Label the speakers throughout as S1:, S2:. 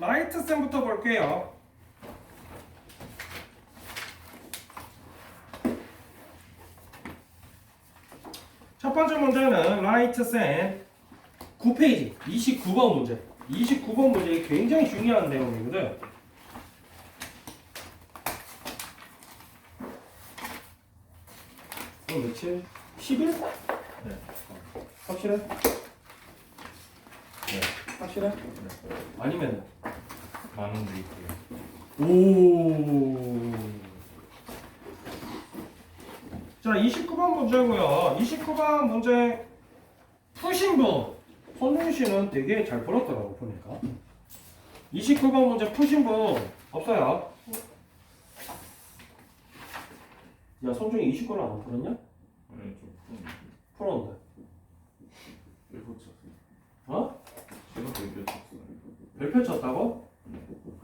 S1: 라이트 셈부터 볼게요. 첫 번째 문제는 라이트 셈 9페이지 29번 문제. 29번 문제 굉장히 중요한 내용이거든. 며칠? 10일? 네. 확실해? 네. 확실해? 네. 아니면
S2: 많은 데 있고요.
S1: 오. 자, 29번 문제고요. 29번 문제 푸신 분 손준 씨는 되게 잘 풀었더라고 보니까. 29번 문제 푸신 분 없어요? 야, 손준이 29를 안 풀었냐?
S2: 아니 좀
S1: 풀었는데.
S2: 일곱 쳤어요.
S1: 어?
S2: 제가 일곱 쳤어요.
S1: 별표 쳤다고?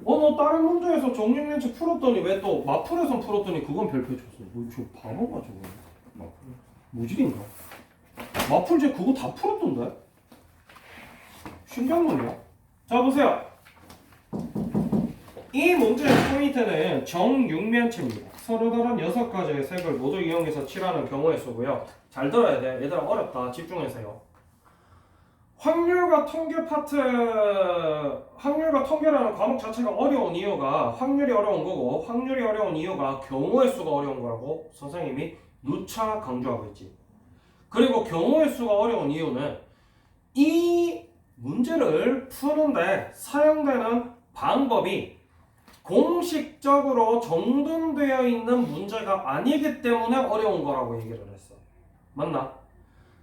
S1: 너 다른 문제에서 정육면체 풀었더니 왜 또 마풀에서 풀었더니 그건 별표 쳤어. 저 바보가 저거.
S2: 마풀.
S1: 무질인가? 마풀제 그거 다 풀었던데? 신기한 거냐? 자, 보세요. 이 문제의 포인트는 정육면체입니다. 서로 다른 6가지의 색을 모두 이용해서 칠하는 경우의 수고요. 잘 들어야 돼. 얘들아 어렵다. 집중해서요. 확률과 통계 파트, 확률과 통계라는 과목 자체가 어려운 이유가 확률이 어려운 거고, 확률이 어려운 이유가 경우의 수가 어려운 거라고 선생님이 누차 강조하고 있지. 그리고 경우의 수가 어려운 이유는 이 문제를 푸는데 사용되는 방법이 공식적으로 정돈되어 있는 문제가 아니기 때문에 어려운 거라고 얘기를 했어. 맞나?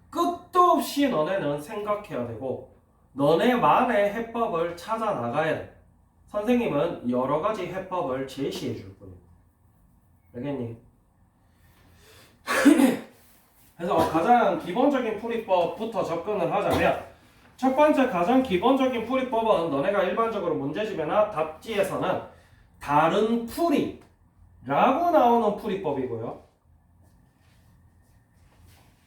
S1: 끝도 없이 너네는 생각해야 되고 너네만의 해법을 찾아 나가야 돼. 선생님은 여러 가지 해법을 제시해 줄 뿐이야. 알겠니? 그래서 가장 기본적인 풀이법부터 접근을 하자면 첫 번째 가장 기본적인 풀이법은 너네가 일반적으로 문제집이나 답지에서는 다른 풀이라고 나오는 풀이법이고요.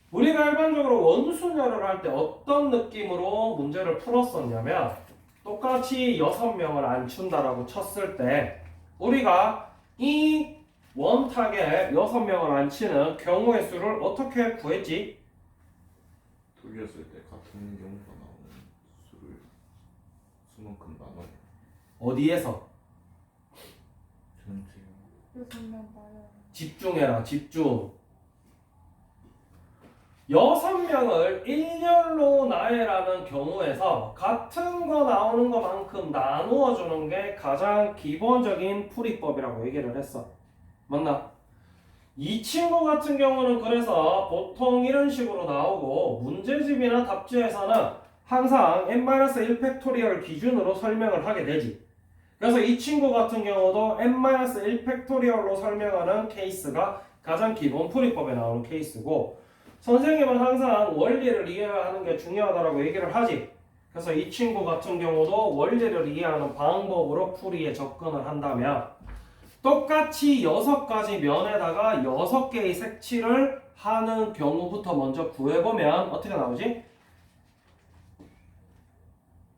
S1: 우리가 일반적으로 원순열을 할 때 어떤 느낌으로 문제를 풀었었냐면 똑같이 6명을 앉춘다라고 쳤을 때 우리가 이 원탁에 6명을 앉히는 경우의 수를 어떻게 구했지?
S2: 독이었을 때 같은 경우가 나오는 수를 수만큼 나눠요.
S1: 어디에서?
S2: 전체요.
S1: 집중해라, 집중. 6명을 일렬로 나열하는 경우에서 같은 거 나오는 것만큼 나누어 주는 게 가장 기본적인 풀이법이라고 얘기를 했어. 맞나? 이 친구 같은 경우는 그래서 보통 이런 식으로 나오고 문제집이나 답지에서는 항상 n-1 팩토리얼 기준으로 설명을 하게 되지. 그래서 이 친구 같은 경우도 n-1 팩토리얼로 설명하는 케이스가 가장 기본 풀이법에 나오는 케이스고 선생님은 항상 원리를 이해하는 게 중요하다고 얘기를 하지. 그래서 이 친구 같은 경우도 원리를 이해하는 방법으로 풀이에 접근을 한다면 똑같이 6가지 면에다가 6개의 색칠을 하는 경우부터 먼저 구해보면 어떻게 나오지?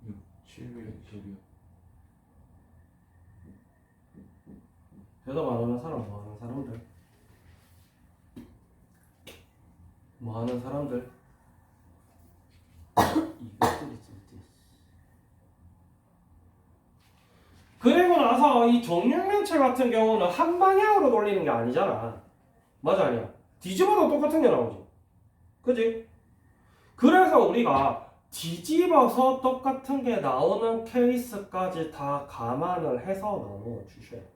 S2: 6, 7, 10이요.
S1: 대답 안 하는 사람 뭐 하는 사람들? 뭐 하는 사람들? 이것들이 진짜. 그리고 나서 이 정육면체 같은 경우는 한 방향으로 돌리는 게 아니잖아. 맞아 아니야? 뒤집어도 똑같은 게 나오지. 그지? 그래서 우리가 뒤집어서 똑같은 게 나오는 케이스까지 다 감안을 해서 나눠 주셔야 돼.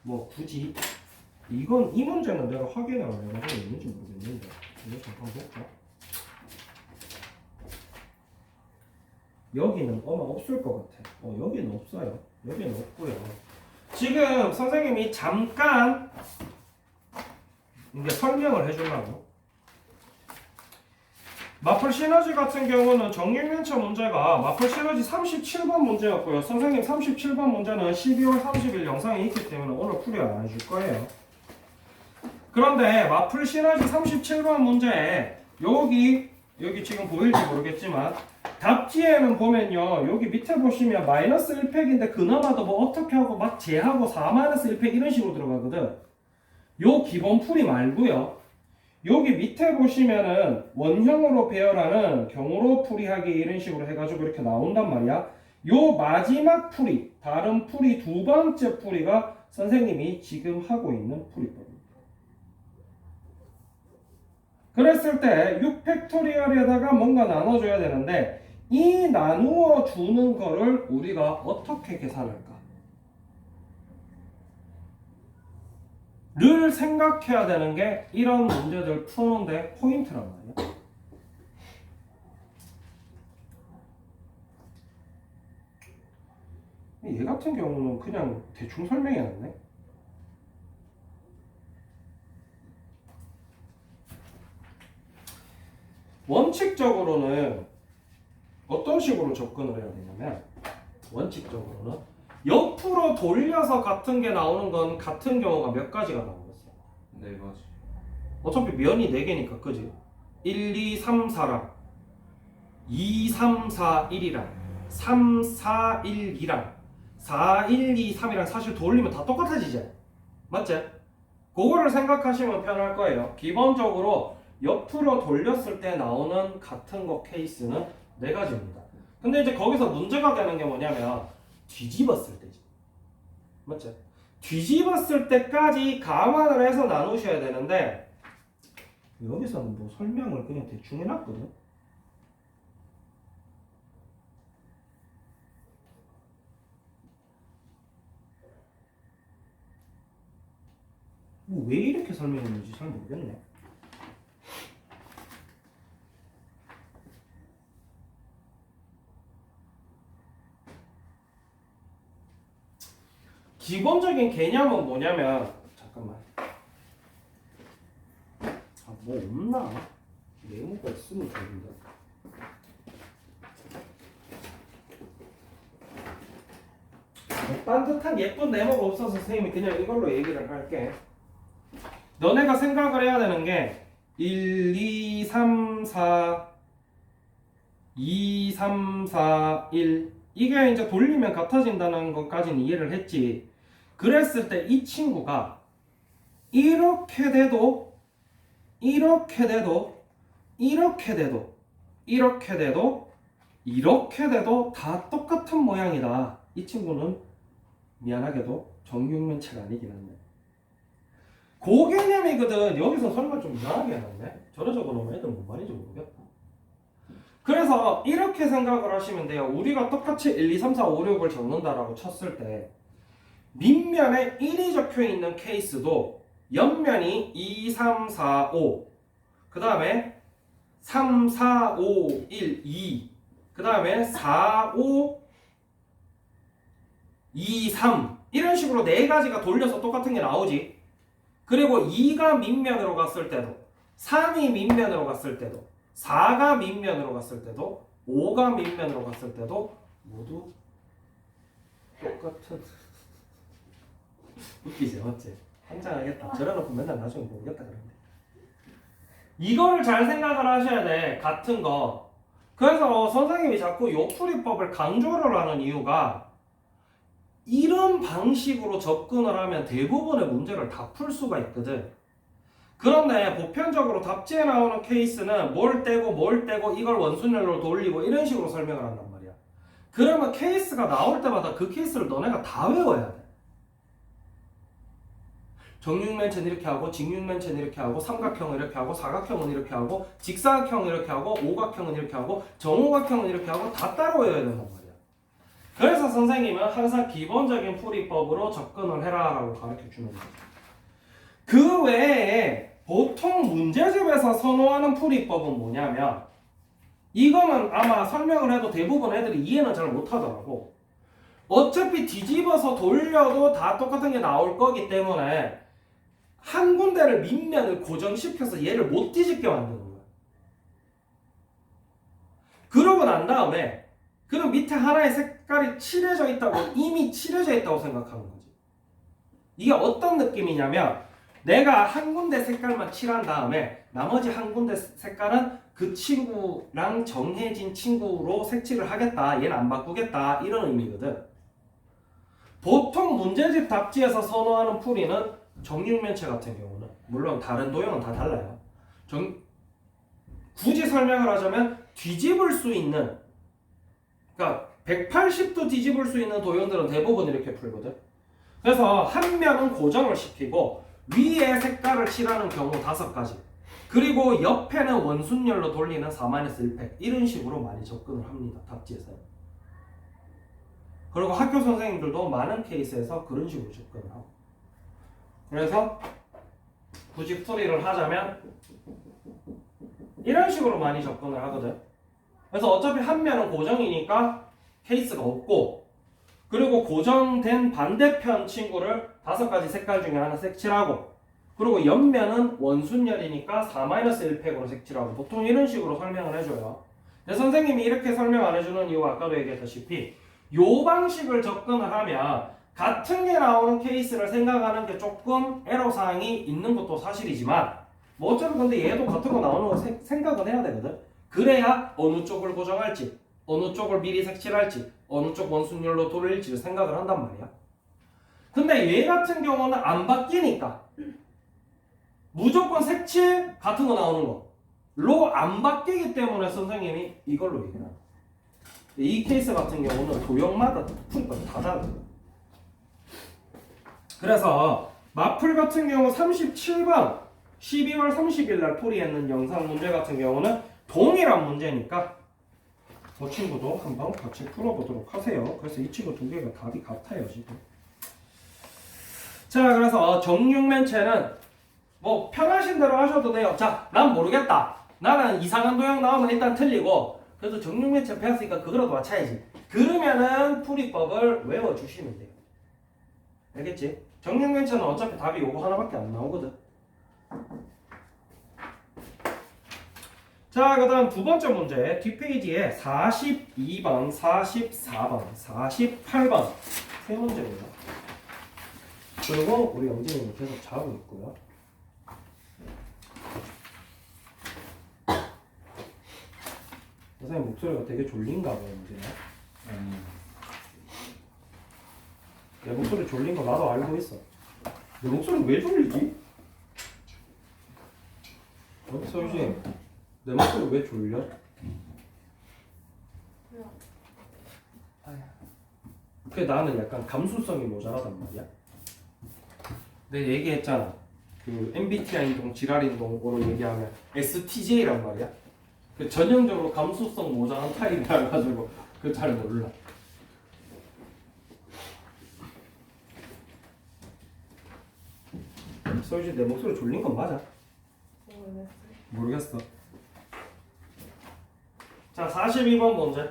S1: 뭐 굳이 이건 이 문제는 내가 확인을 안 해서 있는지 모르겠는데 이거 잠깐 볼까? 여기는 아마 없을 것 같아. 여기는 없어요. 여기는 없고요. 지금 선생님이 잠깐 이제 설명을 해주려고. 마플 시너지 같은 경우는 정육면체 문제가 마플 시너지 37번 문제였고요. 선생님 37번 문제는 12월 30일 영상이 있기 때문에 오늘 풀이 안 해줄 거예요. 그런데 마플 시너지 37번 문제에 여기 여기 지금 보일지 모르겠지만 답지에는 보면요 여기 밑에 보시면 마이너스 1팩인데 그나마도 뭐 어떻게 하고 막 제하고 4-1팩 이런 식으로 들어가거든. 요 기본 풀이 말고요 여기 밑에 보시면은 원형으로 배열하는 경우로 풀이하기 이런 식으로 해가지고 이렇게 나온단 말이야. 요 마지막 풀이 다른 풀이 두 번째 풀이가 선생님이 지금 하고 있는 풀이법입니다. 그랬을 때 6팩토리얼에다가 뭔가 나눠줘야 되는데 이 나누어 주는 거를 우리가 어떻게 계산할까? 를 생각해야 되는 게 이런 문제들 푸는데 포인트란 말이야. 얘 같은 경우는 그냥 대충 설명해놨네. 원칙적으로는 어떤 식으로 접근을 해야 되냐면 원칙적으로는 옆으로 돌려서 같은 게 나오는 건 같은 경우가 몇 가지가 나오겠어?
S2: 4가지.
S1: 어차피 면이 4개니까 그지? 1, 2, 3, 4랑 2, 3, 4, 1이랑 3, 4, 1, 2랑 4, 1, 2, 3이랑 사실 돌리면 다 똑같아지지? 맞지? 그거를 생각하시면 편할 거예요. 기본적으로 옆으로 돌렸을 때 나오는 같은 거 케이스는 4가지입니다. 근데 이제 거기서 문제가 되는 게 뭐냐면 뒤집었을 때지. 맞지? 뒤집었을 때까지 감안을 해서 나누셔야 되는데 여기서는 뭐 설명을 그냥 대충 해놨거든. 뭐 왜 이렇게 설명했는지 잘 모르겠네. 기본적인 개념은 뭐냐면 잠깐만 뭐 없나? 메모가 있으면 좋은데. 반듯한 예쁜 메모가 없어서 선생님이 그냥 이걸로 얘기를 할게. 너네가 생각을 해야 되는 게 1, 2, 3, 4 2, 3, 4, 1 이게 이제 돌리면 같아진다는 것까지는 이해를 했지. 그랬을 때 이 친구가 이렇게 돼도 이렇게 돼도 이렇게 돼도 이렇게 돼도 이렇게 돼도 다 똑같은 모양이다. 이 친구는 미안하게도 정육면체가 아니긴 한데 그 개념이거든. 여기서 설마 좀 이상하게 해놨네. 저래 적어놓으면 애들 뭔 말인지 모르겠다. 그래서 이렇게 생각을 하시면 돼요. 우리가 똑같이 1, 2, 3, 4, 5, 6을 적는다라고 쳤을 때 밑면에 1이 적혀 있는 케이스도 옆면이 2, 3, 4, 5 그 다음에 3, 4, 5, 1, 2 그 다음에 4, 5, 2, 3 이런 식으로 4가지가 돌려서 똑같은 게 나오지. 그리고 2가 밑면으로 갔을 때도 3이 밑면으로 갔을 때도 4가 밑면으로 갔을 때도 5가 밑면으로 갔을 때도 모두 똑같은 웃기지 맞지? 환장하겠다. 저래놓고 맨날 나중에 모르겠다 그러는데 이거를 잘 생각을 하셔야 돼. 같은 거. 그래서 선생님이 자꾸 요풀이법을 강조를 하는 이유가 이런 방식으로 접근을 하면 대부분의 문제를 다 풀 수가 있거든. 그런데 보편적으로 답지에 나오는 케이스는 뭘 떼고 이걸 원순열로 돌리고 이런 식으로 설명을 한단 말이야. 그러면 케이스가 나올 때마다 그 케이스를 너네가 다 외워야 돼. 정육면체는 이렇게 하고 직육면체는 이렇게 하고 삼각형은 이렇게 하고 사각형은 이렇게 하고 직사각형은 이렇게 하고 오각형은 이렇게 하고 정오각형은 이렇게 하고 다 따로 외워야 된단 말이야. 그래서 선생님은 항상 기본적인 풀이법으로 접근을 해라 라고 가르쳐주는 거죠. 그 외에 보통 문제집에서 선호하는 풀이법은 뭐냐면 이거는 아마 설명을 해도 대부분 애들이 이해는 잘 못하더라고. 어차피 뒤집어서 돌려도 다 똑같은 게 나올 거기 때문에 한 군데를 밑면을 고정시켜서 얘를 못 뒤집게 만드는 거야. 그러고 난 다음에 그럼 밑에 하나의 색깔이 칠해져 있다고 이미 칠해져 있다고 생각하는 거지. 이게 어떤 느낌이냐면 내가 한 군데 색깔만 칠한 다음에 나머지 한 군데 색깔은 그 친구랑 정해진 친구로 색칠을 하겠다. 얘는 안 바꾸겠다. 이런 의미거든. 보통 문제집 답지에서 선호하는 풀이는 정육면체 같은 경우는 물론 다른 도형은 다 달라요. 굳이 설명을 하자면 뒤집을 수 있는 그러니까 180도 뒤집을 수 있는 도형들은 대부분 이렇게 풀거든. 그래서 한 면은 고정을 시키고 위에 색깔을 칠하는 경우 5가지 그리고 옆에는 원순열로 돌리는 4-1팩 이런 식으로 많이 접근을 합니다. 답지에서. 그리고 학교 선생님들도 많은 케이스에서 그런 식으로 접근을 하고 그래서 굳이 풀이를 하자면 이런 식으로 많이 접근을 하거든. 그래서 어차피 한 면은 고정이니까 케이스가 없고 그리고 고정된 반대편 친구를 5가지 색깔 중에 하나 색칠하고 그리고 옆면은 원순열이니까 4-1팩으로 색칠하고 보통 이런 식으로 설명을 해줘요. 근데 선생님이 이렇게 설명 안 해주는 이유가 아까도 얘기했다시피 요 방식을 접근을 하면 같은 게 나오는 케이스를 생각하는 게 조금 애로사항이 있는 것도 사실이지만 뭐 어차피 근데 얘도 같은 거 나오는 거 생각은 해야 되거든. 그래야 어느 쪽을 고정할지 어느 쪽을 미리 색칠할지 어느 쪽 원순열로 돌릴지를 생각을 한단 말이야. 근데 얘 같은 경우는 안 바뀌니까 무조건 색칠 같은 거 나오는 거로 안 바뀌기 때문에 선생님이 이걸로 얘기해요. 이 케이스 같은 경우는 도형마다 풀이가 다 다르거든. 그래서 마풀 같은 경우 37번 12월 30일 날 풀이했는 영상 문제 같은 경우는 동일한 문제니까 그 친구도 한번 같이 풀어보도록 하세요. 그래서 이 친구 2개가 답이 같아요 지금. 자 그래서 정육면체는 뭐 편하신 대로 하셔도 돼요. 자 난 모르겠다. 나는 이상한 도형 나오면 일단 틀리고 그래도 정육면체 배웠으니까 그거라도 맞춰야지. 그러면은 풀이법을 외워주시면 돼요. 알겠지? 정육면체는 어차피 답이 요거 하나밖에 안 나오거든. 자, 그 다음 두 번째 문제 뒷페이지에 42번, 44번, 48번 세 문제입니다. 그리고 우리 영진이는 계속 자고 있고요. 선생님 목소리가 되게 졸린가 봐요, 영진아. 내 목소리 졸린 거 나도 알고 있어. 내 목소리 왜 졸리지? 서유씨, 내 목소리 왜 졸려? 그 나는 약간 감수성이 모자라단 말이야. 내가 얘기했잖아. 그 MBTI 인동, 지랄 인동으로 얘기하면 STJ란 말이야. 그 전형적으로 감수성 모자란 타입이라 가지고 그 잘 몰라. 서유씨 내 목소리 졸린 건 맞아? 모르겠어. 자, 42번 문제.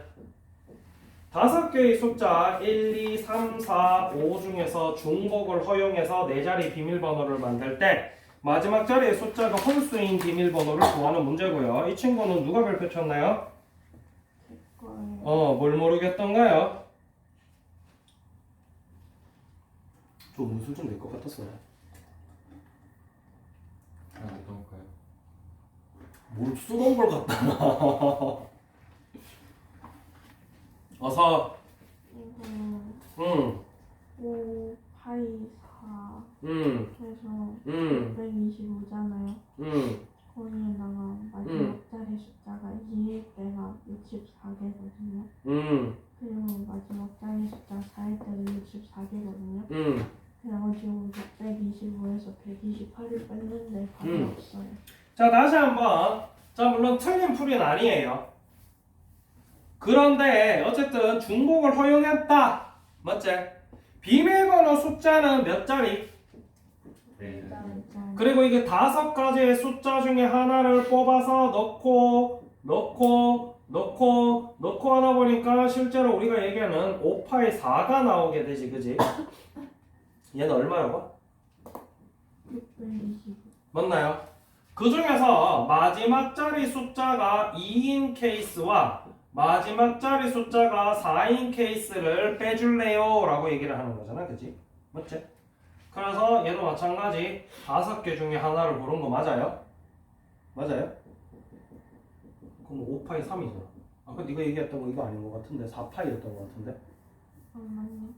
S1: 5개의 숫자 1, 2, 3, 4, 5 중에서 중복을 허용해서 4자리 비밀번호를 만들 때 마지막 자리의 숫자가 홀수인 비밀번호를 구하는 문제고요. 이 친구는 누가 발표쳤나요? 뭘 모르겠던가요? 저 문술 좀 낼 것 같았어요.
S2: 어떤가요?
S1: 뭘 쓰던 걸 갖다 놔. 어서.
S2: 이거 5, 8, 4 해서 625잖아요. 거기에다가 마지막 자리 숫자가 2일 때가 64개거든요. 그리고 마지막 자리 숫자 4일 때도 64개거든요. 그래가지고 625에서 128을 뺐는데 답이 없어요.
S1: 자, 다시 한번. 자, 물론 틀린 풀이는 아니에요. 그런데 어쨌든 중복을 허용했다. 맞지? 비밀번호 숫자는 몇 자리? 그리고 이게 5가지의 숫자 중에 하나를 뽑아서 넣고 하다 보니까 실제로 우리가 얘기하는 5파의 4가 나오게 되지, 그지? 얘는 얼마라고?
S2: 625.
S1: 맞나요? 그 중에서 마지막 자리 숫자가 2인 케이스와 마지막 자리 숫자가 4인 케이스를 빼줄래요? 라고 얘기를 하는 거잖아, 그지? 맞지? 그래서 얘도 마찬가지 5개 중에 하나를 고른 거 맞아요? 맞아요? 그럼 5파이 3이잖아. 아까 네가 얘기했던 거 이거 아닌 것 같은데 4파이였던 것 같은데
S2: 잠깐만요.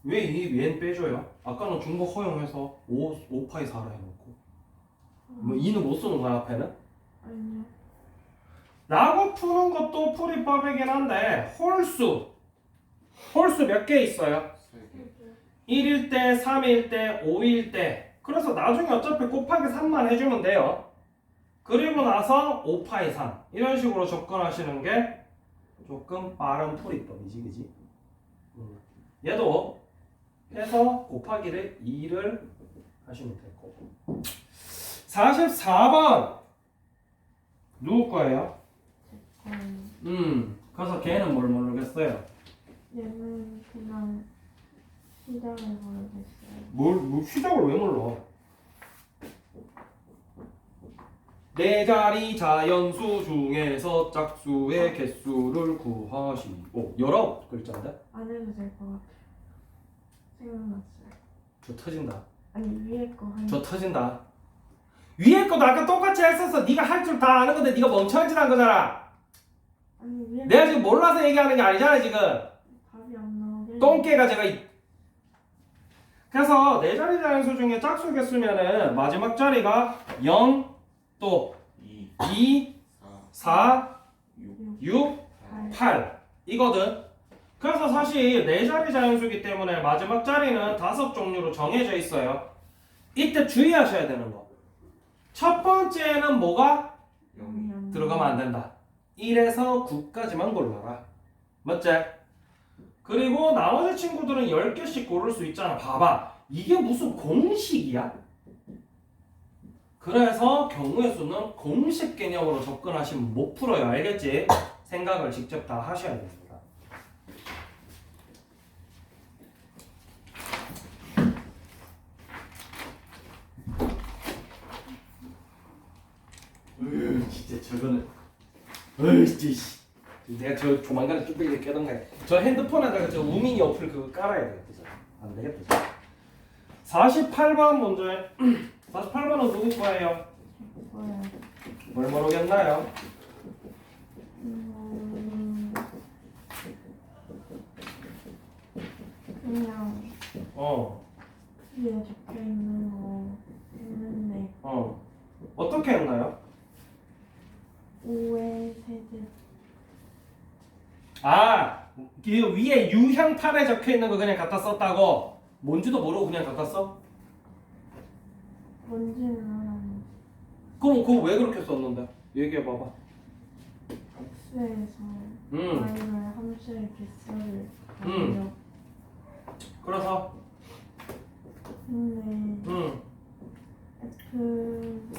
S1: 왜 이 얘는 빼줘요? 아까는 중복 허용해서 5파이 4라 해놓고 뭐 2는 못 쓰는 거야 앞에는?
S2: 아니요.
S1: 라고 푸는 것도 풀이법이긴 한데 홀수 몇 개 있어요? 1일 때, 3일 때, 5일 때 그래서 나중에 어차피 곱하기 3만 해주면 돼요. 그리고 나서 5파이 3 이런 식으로 접근하시는 게 조금 빠른 풀이법이지 그지? 얘도 해서 곱하기를 2를 하시면 될 거고 44번 누구 거예요? 그래서 걔는 뭘 모르겠어요.
S2: 얘는 그냥 시작을 모르겠어요.
S1: 뭘 시작을 왜 몰라? 네 자리 자연수 중에서 짝수의 개수를 구하시오. 19글자인데?
S2: 안 해도 될 것 같아요. 생각났어요.
S1: 저 터진다.
S2: 아니 위에 거 한.
S1: 저 터진다. 위에 것도 아까 똑같이 했었어. 네가 할 줄 다 아는 건데 네가 멍청한 짓 한 거잖아.
S2: 아니 위에
S1: 내가 지금 몰라서 얘기하는 게 아니잖아 지금.
S2: 답이 안 나오게.
S1: 똥개가 제가 그래서 네 자리 자연수 중에 짝수 개수면은 마지막 자리가 0 또 2 4 6 8 이거든. 그래서 사실 네 자리 자연수기 때문에 마지막 자리는 5종류로 정해져 있어요. 이때 주의하셔야 되는 거. 첫 번째는 뭐가 들어가면 안 된다. 1에서 9까지만 골라라. 맞지? 그리고 나머지 친구들은 10개씩 고를 수 있잖아. 봐봐. 이게 무슨 공식이야? 그래서 경우의 수는 공식 개념으로 접근하시면 못 풀어요. 알겠지? 생각을 직접 다 하셔야 됩니다. 진짜 저거는 진짜 내가 저 조만간에 뚝배기 깨던가 저 핸드폰에다가 저 우민이 어플 그거 깔아야 되겠다. 안 되겠다. 48번 문제. 48번은 누구 거예요?
S2: 뭐야?
S1: 뭘 모르겠나요?
S2: 그냥 위에 적혀 있는 거 했는데
S1: 어떻게 했나요?
S2: 5의 세제.
S1: 그 위에 유형탑에 적혀 있는 거 그냥 갖다 썼다고? 뭔지도 모르고 그냥 갖다 써?
S2: 뭔지는 알았는데
S1: 그럼 그거 왜 그렇게 썼는데? 얘기해 봐봐.
S2: X에서 Y를 함수의 개수를 가려.
S1: 그래서
S2: 근데 F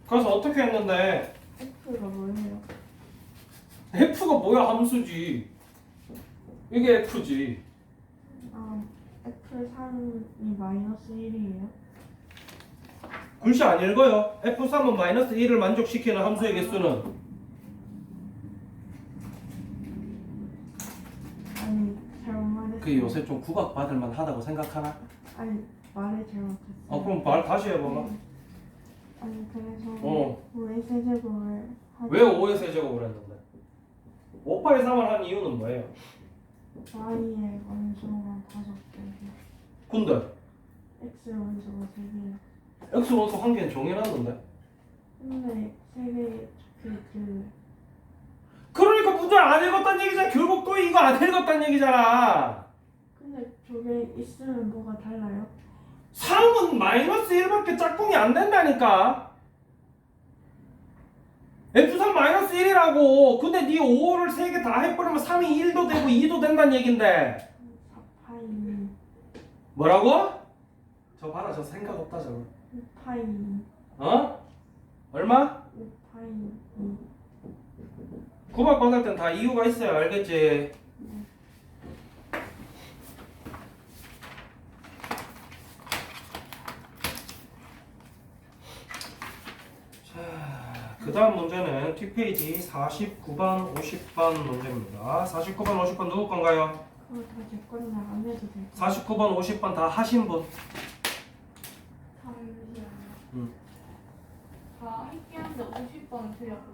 S1: 그래서 어떻게 했는데?
S2: F가 뭐예요?
S1: F가 뭐야? 함수지. 이게 F지.
S2: F3이 마이너스 1이에요?
S1: 글씨 안 읽어요. F3은 마이너스 1을 만족시키는 함수의 개수는
S2: 아니 잘못 말했어요.
S1: 그게 요새 좀 구박받을 만하다고 생각하나?
S2: 아니 말을 잘못했어요.
S1: 그럼 말 다시 해봐봐.
S2: 아니 그래서 5의 세제곱을
S1: 왜 5의 세제곱을 했는데? 5, 8, 3을 한 이유는 뭐예요?
S2: Y의 원소가 5개,
S1: 근데
S2: X 원소가 3개요.
S1: X 원소 한 개는 정해놨는데.
S2: 근데 3개 그
S1: 그러니까 문제를 안 읽었단 얘기잖아. 결국 또 이거 안 읽었단 얘기잖아.
S2: 근데 저게 있으면 뭐가 달라요?
S1: 3은 마이너스 1밖에 짝꿍이 안 된다니까. F3 마이너스 1이라고. 근데 네 5를 3개 다 해버리면 3이 1도 되고 2도 된다는 얘긴데.
S2: 4파이
S1: 뭐라고? 저 봐라, 저 생각 없다 저거.
S2: 5파이
S1: 얼마?
S2: 5파이
S1: 구박 받을 땐 다 이유가 있어요. 알겠지? 그 다음 문제는 뒷페이지 49번, 50번 문제입니다. 49번, 50번 누구 건가요?
S2: 그거 다제 건데 안 해도 될까요?
S1: 49번, 50번 다 하신 분?
S3: 잠시만요.
S1: 응.
S3: 다 했긴 한데 50번 틀렸고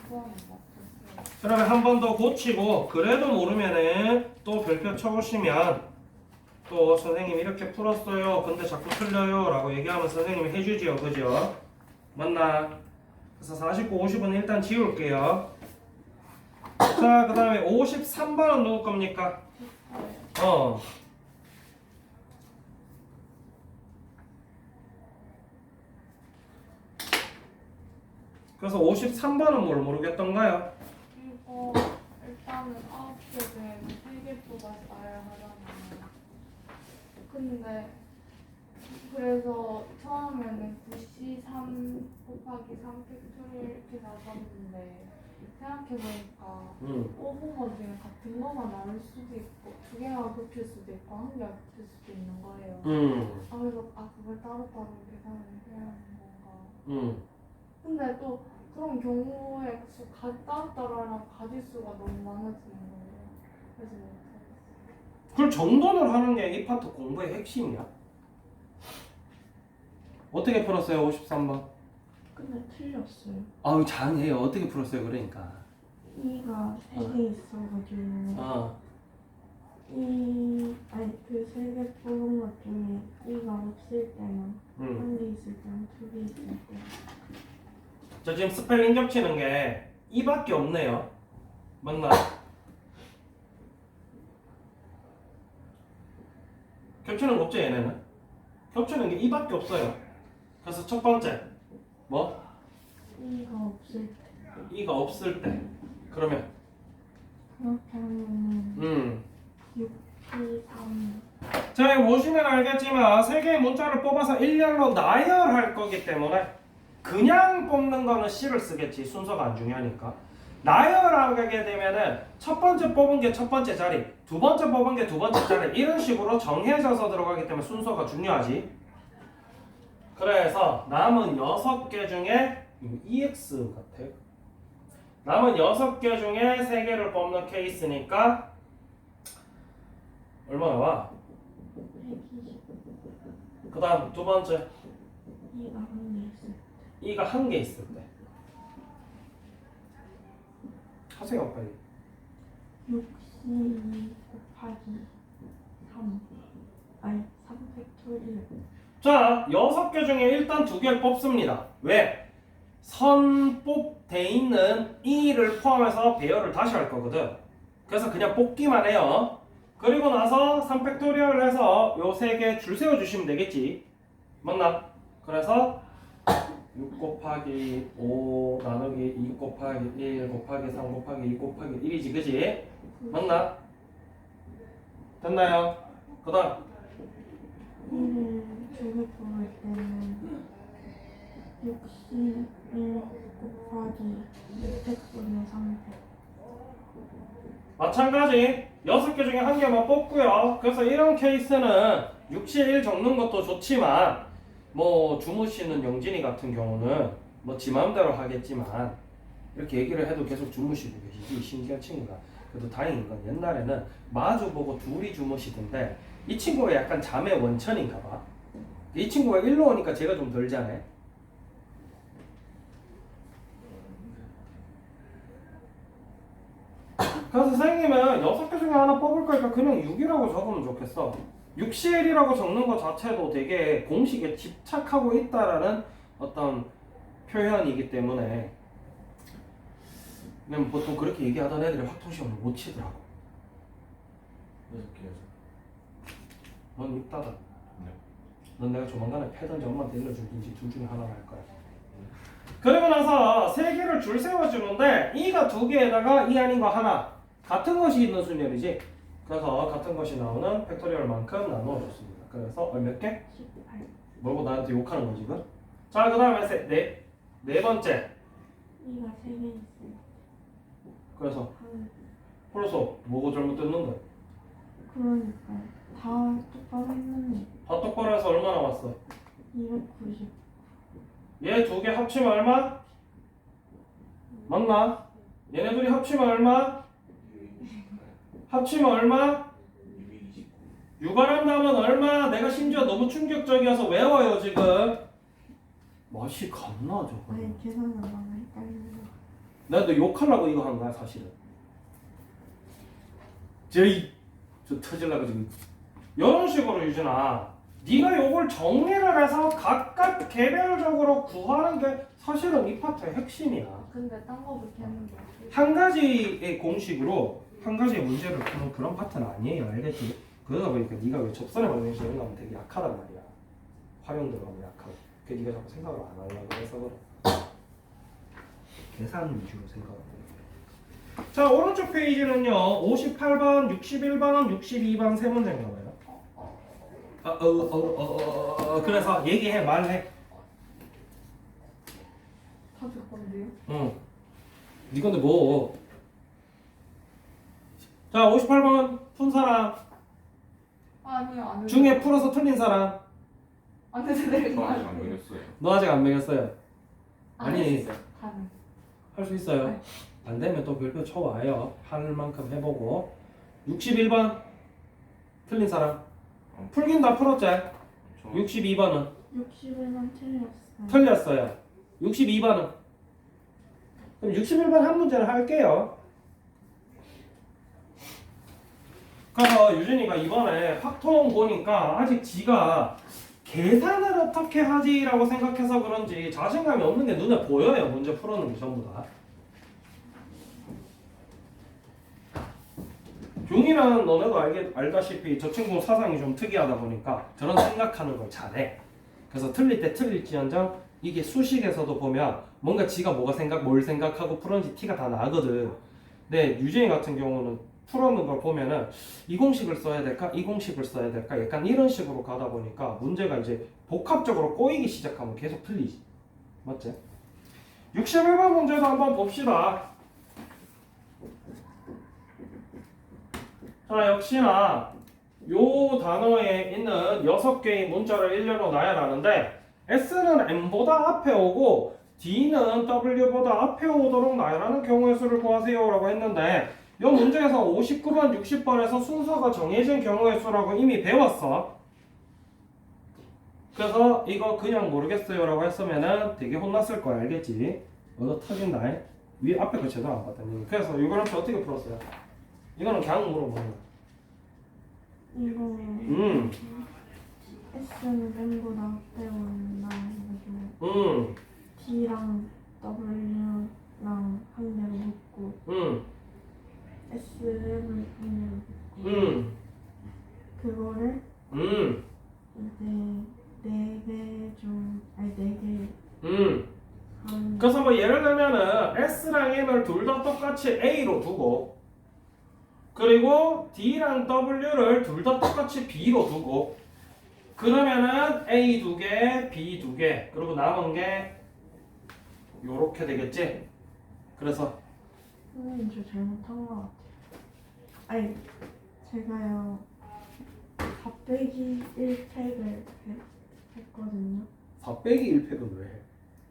S3: 49번은 맞췄어요.
S1: 그러면 한 번 더 고치고 그래도 모르면은 또 별표 쳐보시면 또 선생님 이렇게 풀었어요. 근데 자꾸 틀려요 라고 얘기하면 선생님이 해주지요. 그죠? 맞나? 그래서 49, 50은 일단 지울게요. 자, 그 다음에 53번은 누구 겁니까? 어. 그래서 53번은 뭘 모르겠던가요?
S3: 이거 일단은 9개 중에 3개 뽑았어야 하잖아요. 근데 그래서 처음에는 93 곱하기 3 팩토리얼 이렇게 나왔는데 생각해보니까 5분거 중에 같은 거만 나올 수도 있고 두 개가 겹칠 수도 있고 한 개가 겹칠 수도 있는 거예요. 그래서 그걸 따로따로 계산을 해야 하는 건가. 근데 또 그런 경우에 따로따로 하면 가지수가 너무 많아지는 거예요. 그래서 못하겠어요.
S1: 그걸 정돈을 하는 게 이 파트 공부의 핵심이야. 어떻게 풀었어요? 53번.
S2: 근데 틀렸어요.
S1: 아우 잘해요. 어떻게 풀었어요? 그러니까.
S2: 2가 3개 있어가지고 그 3개 뽑은 것 중에 2가 없을 때는 1개 있을 때는 2개 있을 때
S1: 저 지금 스펠링 겹치는 게 이밖에 없네요. 맞나? 겹치는 거 없죠 얘네는? 겹치는 게 이밖에 없어요. 그래서 첫 번째 뭐?
S2: 2가 없을 때
S1: 이가 없을 때 그러면
S2: 그렇게 하면은 6, 7, 3
S1: 자 여기 보시면 알겠지만 세 개의 문자를 뽑아서 일렬로 나열할 거기 때문에 그냥 뽑는 거는 C를 쓰겠지. 순서가 안 중요하니까. 나열하게 되면은 첫 번째 뽑은 게 첫 번째 자리, 두 번째 뽑은 게 두 번째 자리 이런 식으로 정해져서 들어가기 때문에 순서가 중요하지. 그래서 남은 6개 중에 EX 같아. 남은 6개 중에 3개를 뽑는 케이스니까 얼마 나와?
S2: 120
S1: 그 다음 두 번째
S2: 2가 1개 있을 때
S1: E가 1개 있을 때 하세요 빨리.
S2: 62 곱하기 3 아니 3 팩토리얼
S1: 자 6개 중에 일단 2개를 뽑습니다. 왜? 선뽑돼 있는 E를 포함해서 배열을 다시 할 거거든. 그래서 그냥 뽑기만 해요. 그리고 나서 3팩토리얼을 해서 요 3개 줄 세워주시면 되겠지. 맞나? 그래서 6 곱하기 5 나누기 2 곱하기 1 곱하기 3 곱하기 2 곱하기 1이지 그지? 맞나? 됐나요? 그 다음
S2: 1을 2개 뽑을 때는 61 곱하기 2팩토리얼 3팩
S1: 마찬가지 6개 중에 1개만 뽑고요. 그래서 이런 케이스는 61 적는 것도 좋지만 뭐 주무시는 영진이 같은 경우는 뭐 지 마음대로 하겠지만 이렇게 얘기를 해도 계속 주무시고 계시지. 신기한 친구가. 그래도 다행인 건 옛날에는 마주보고 둘이 주무시던데 이 친구가 약간 잠의 원천인가 봐. 이 친구가 일로 오니까 제가 좀 덜 자네. 그래서 선생님은 6개 중에 하나 뽑을 거니까 그냥 6이라고 적으면 좋겠어. 6CL이라고 적는 것 자체도 되게 공식에 집착하고 있다라는 어떤 표현이기 때문에 그냥 보통 그렇게 얘기하던 애들이 확통시험을 못 치더라고.
S4: 6개에서.
S1: 넌 입다다.
S4: 네.
S1: 넌 내가 조만간에 패던지 엄마한테 일러줄든지 둘 중에 하나를 할 거야. 그리고 나서 3개를 줄 세워주는데 E가 2개에다가 E 아닌 거 하나 같은 것이 있는 수열이지. 그래서 같은 것이 나오는 팩토리얼만큼 나누어줬습니다. 그래서 몇 개?
S2: 18
S1: 뭐고 나한테 욕하는 거 지금? 자, 그 다음에 네 번째.
S2: 2가 3개 있을 때
S1: 그래서
S2: 한
S1: 벌써 뭐가 잘못됐는데?
S2: 그러니까 다 똑바로 했는데
S1: 다 똑바로 해서 얼마 나왔어?
S2: 290
S1: 얘 2개 합치면 얼마? 맞나? 얘네 둘이 합치면 얼마? 합치면 얼마? 유발한다면 얼마? 내가 심지어 너무 충격적이어서 외워요 지금. 맛이 갔나 저거.
S2: 아니 계산을 너무 헷갈려요.
S1: 내가 너 욕하려고 이거 한 거야 사실은. 저 터질라고 지금. 이런 식으로 유진아, 네가 요걸 정리를 해서 각각 개별적으로 구하는 게 사실은 이 파트의 핵심이야.
S3: 근데 딴 거 그렇게 했는데.
S1: 한 가지의 공식으로 한 가지의 문제를 푸는 그런 파트는 아니에요. 알겠지? 그러다 보니까 네가 왜 접선의 방정식 이런 거 하면 되게 약하단 말이야. 활용 들어가면 약하고. 그 네가 자꾸 생각을 안 하려고 해서 그래. 계산 위주로 생각을 해. 자, 오른쪽 페이지는요. 58번, 61번, 62번 세 문제인가 봐요. 그래서 얘기해, 말해.
S3: 다 줄 건데요?
S1: 응. 네 건데 뭐. 자, 58번 푼 사람.
S3: 아니요, 안
S1: 중에 풀어서 틀린 사람.
S3: 안 해도 될
S4: 저
S3: 것
S4: 아직
S3: 같아요.
S4: 안 그렸어요.
S1: 너 아직 안 매겼어요.
S3: 안
S1: 아니.
S3: 했어요. 가능.
S1: 할 수 있어요.
S3: 네.
S1: 안 되면 또 별표 쳐와요. 할 만큼 해보고. 61번 틀린 사람. 풀긴 다 풀었지? 62번은
S2: 61번 틀렸어요.
S1: 틀렸어요. 62번은 그럼 61번 한 문제를 할게요. 그래서 유진이가 이번에 팍통 보니까 아직 지가 계산을 어떻게 하지라고 생각해서 그런지 자신감이 없는 게 눈에 보여요. 문제 풀어놓은 게 전부 다. 용이는 너네도 알다시피 저 친구 사상이 좀 특이하다 보니까 저런 생각하는 걸 잘해. 그래서 틀릴 때 틀릴지언정 이게 수식에서도 보면 뭔가 지가 뭘 생각하고 풀었는지 티가 다 나거든. 근데 유진이 같은 경우는 풀어놓은 걸 보면은 이 공식을 써야 될까? 이 공식을 써야 될까? 약간 이런 식으로 가다 보니까 문제가 이제 복합적으로 꼬이기 시작하면 계속 틀리지. 맞지? 61번 문제도 한번 봅시다. 자, 역시나 요 단어에 있는 6개의 문자를 일렬로 나열하는데 S는 M보다 앞에 오고 D는 W보다 앞에 오도록 나열하는 경우의 수를 구하세요 라고 했는데 이 문제에서 59번, 60번에서 순서가 정해진 경우의 수라고 이미 배웠어. 그래서 이거 그냥 모르겠어요 라고 했으면은 되게 혼났을 거야. 알겠지? 얻어 터진다. 위 앞에 거 제대로 안 봤다니. 그래서 이거는 어떻게 풀었어요? 이거는 그냥 물어보는 거야.
S2: 이거 S는 M보다 앞에 온다 해가지고 D랑 W랑 한 대로 묶고 S를 한 대로 묶고 그거를 이제 4개
S1: 그래서 뭐 예를 들면은 S랑 M을 둘 다 똑같이 A로 두고 그리고 D랑 W를 둘 다 똑같이 B로 두고 그러면은 A 2개, B 2개 그리고 남은 게 요렇게 되겠지? 그래서
S2: 선생님 저 잘못한 것 같아요. 아니 제가요 4 빼기 1팩을 했거든요.
S1: 4 빼기 1팩은 왜 해?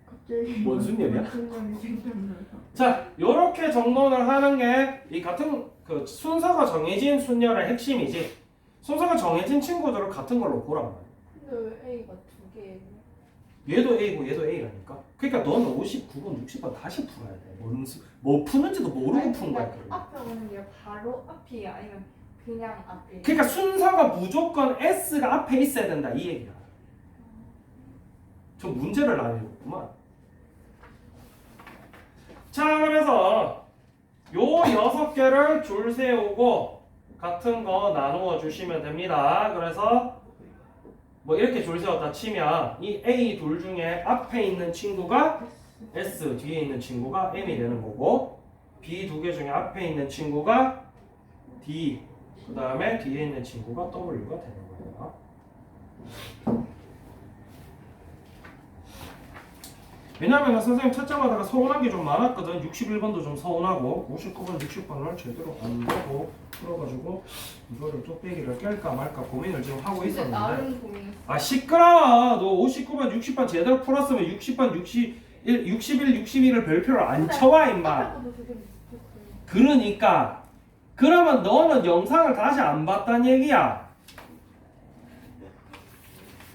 S2: 갑자기
S1: 원순열이야?
S2: 원순열이 생각나서.
S1: 자, 요렇게 정돈을 하는 게 이 같은 그 순서가 정해진 순열의 핵심이지. 순서가 정해진 친구들을 같은 걸로 보란 말이야.
S3: 근데 왜 A가 2개예요?
S1: 얘도 A고 얘도 A라니까. 그러니까 너는 59번, 60번 다시 풀어야 돼. 뭐 푸는지도 모르고 푼 거야. 그러면.
S3: 앞에 오는 게 바로 앞이에요? 아니면 그냥 앞이에요?
S1: 그러니까 순서가 무조건 S가 앞에 있어야 된다 이 얘기야. 저 문제를 안 읽었구만. 자, 그래서 요 6개를 줄 세우고 같은 거 나누어 주시면 됩니다. 그래서 뭐 이렇게 줄 세웠다 치면 이 A 둘 중에 앞에 있는 친구가 S, 뒤에 있는 친구가 M이 되는 거고 B 2개 중에 앞에 있는 친구가 D, 그 다음에 뒤에 있는 친구가 W가 되는 거예요. 왜냐면 선생님 찾자마다가 서운한 게 좀 많았거든. 61번도 좀 서운하고 59번, 60번을 제대로 안 보고 풀어가지고 이거를 뚝배기를 깰까 말까 고민을 지금 하고
S3: 근데
S1: 있었는데
S3: 나름 고민했어.
S1: 아 시끄러워. 너 59번, 60번 제대로 풀었으면 60번, 61, 62를 별표를 안 쳐와 임마.
S3: 앞에 것도 되게 비슷했어요.
S1: 그러니까 그러면 너는 영상을 다시 안 봤단 얘기야.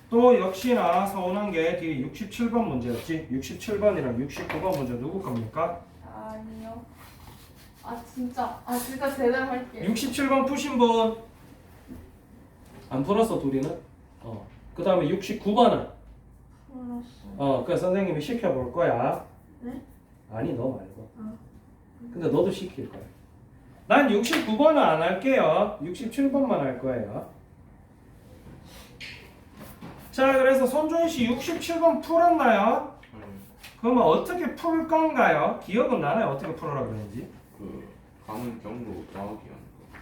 S1: 또 역시나 서운한 게 뒤에 67번 문제였지. 67번이랑 69번 문제 누구 겁니까?
S3: 아니요. 진짜 제대로 할게요.
S1: 67번 푸신 분 안 풀었어 둘이는? 그 다음에 69번은?
S2: 풀었어요.
S1: 그 선생님이 시켜볼 거야.
S2: 네?
S1: 아니 너 말고.
S2: 아.
S1: 근데 너도 시킬 거야. 난 69번은 안 할게요. 67번만 할 거예요. 자, 그래서 손조희 씨 67번 풀었나요? 그러면 어떻게 풀 건가요? 기억은 나나요? 어떻게 풀으라고 그랬는지?
S4: 그 가문 경로 나오기 하는 거.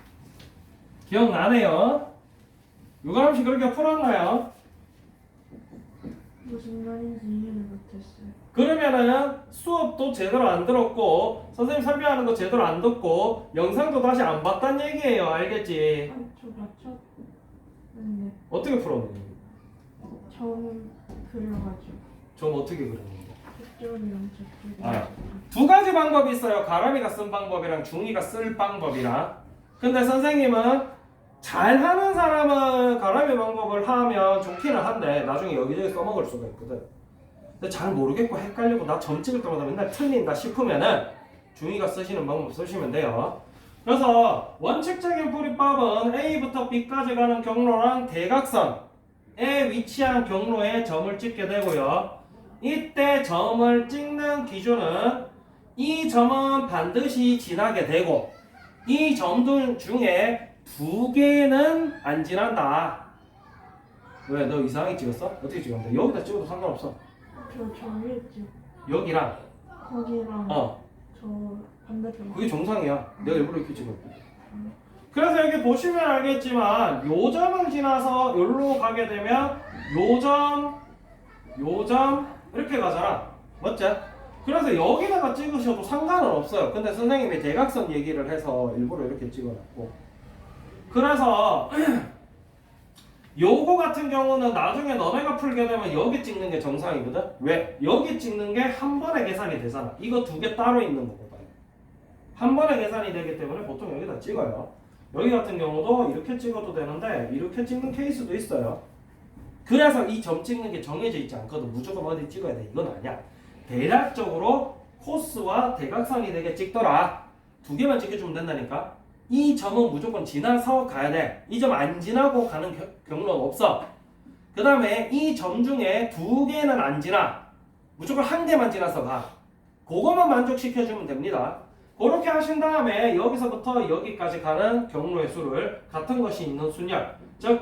S1: 기억나네요. 유가람 씨 그렇게 풀었나요?
S2: 무슨 말인지 이해를 못했어요.
S1: 그러면은 수업도 제대로 안 들었고 선생님 설명하는 거 제대로 안 듣고 영상도 다시 안 봤단 얘기예요. 알겠지?
S2: 아니, 저 맞췄는데
S1: 어떻게 풀었는지.
S2: 점 그려가지고
S1: 좀 어떻게 그렸는지.
S2: 저쪽이랑 저쪽이랑
S1: 아, 두 가지 방법이 있어요. 가람이가 쓴 방법이랑 중이가 쓸 방법이랑. 근데 선생님은 잘하는 사람은 가람이 방법을 하면 좋기는 한데 나중에 여기저기 써먹을 수가 있거든. 근데 잘 모르겠고 헷갈리고 나 점 찍을 때마다 맨날 틀린다 싶으면은 중이가 쓰시는 방법 쓰시면 돼요. 그래서 원칙적인 풀이법은 A부터 B까지 가는 경로랑 대각선에 위치한 경로에 점을 찍게 되고요. 이때 점을 찍는 기준은 이 점은 반드시 지나게 되고 이 점들 중에 두 개는 안 지난다. 왜? 너 이상하게 찍었어? 어떻게 찍었는데? 여기다 찍어도 상관없어.
S2: 저 위에 있죠.
S1: 여기랑
S2: 거기랑 저 반대편.
S1: 그게 정상이야. 내가 일부러 이렇게 찍었고. 그래서 여기 보시면 알겠지만 요 점을 지나서 여기로 가게 되면 요 점 이렇게 가잖아. 맞지? 그래서 여기다가 찍으셔도 상관은 없어요. 근데 선생님이 대각선 얘기를 해서 일부러 이렇게 찍어놨고. 그래서 요거 같은 경우는 나중에 너네가 풀게 되면 여기 찍는 게 정상이거든. 왜? 여기 찍는 게 한 번에 계산이 되잖아. 이거 두 개 따로 있는 거거든. 한 번에 계산이 되기 때문에 보통 여기다 찍어요. 여기 같은 경우도 이렇게 찍어도 되는데 이렇게 찍는 케이스도 있어요. 그래서 이 점 찍는 게 정해져 있지 않거든. 무조건 어디 찍어야 돼. 이건 아니야. 대략적으로 코스와 대각선이 되게 찍더라. 두 개만 찍혀주면 된다니까. 이 점은 무조건 지나서 가야 돼. 이 점 안 지나고 가는 경로는 없어. 그 다음에 이 점 중에 두 개는 안 지나. 무조건 한 개만 지나서 가. 그것만 만족시켜주면 됩니다. 그렇게 하신 다음에 여기서부터 여기까지 가는 경로의 수를 같은 것이 있는 순열, 즉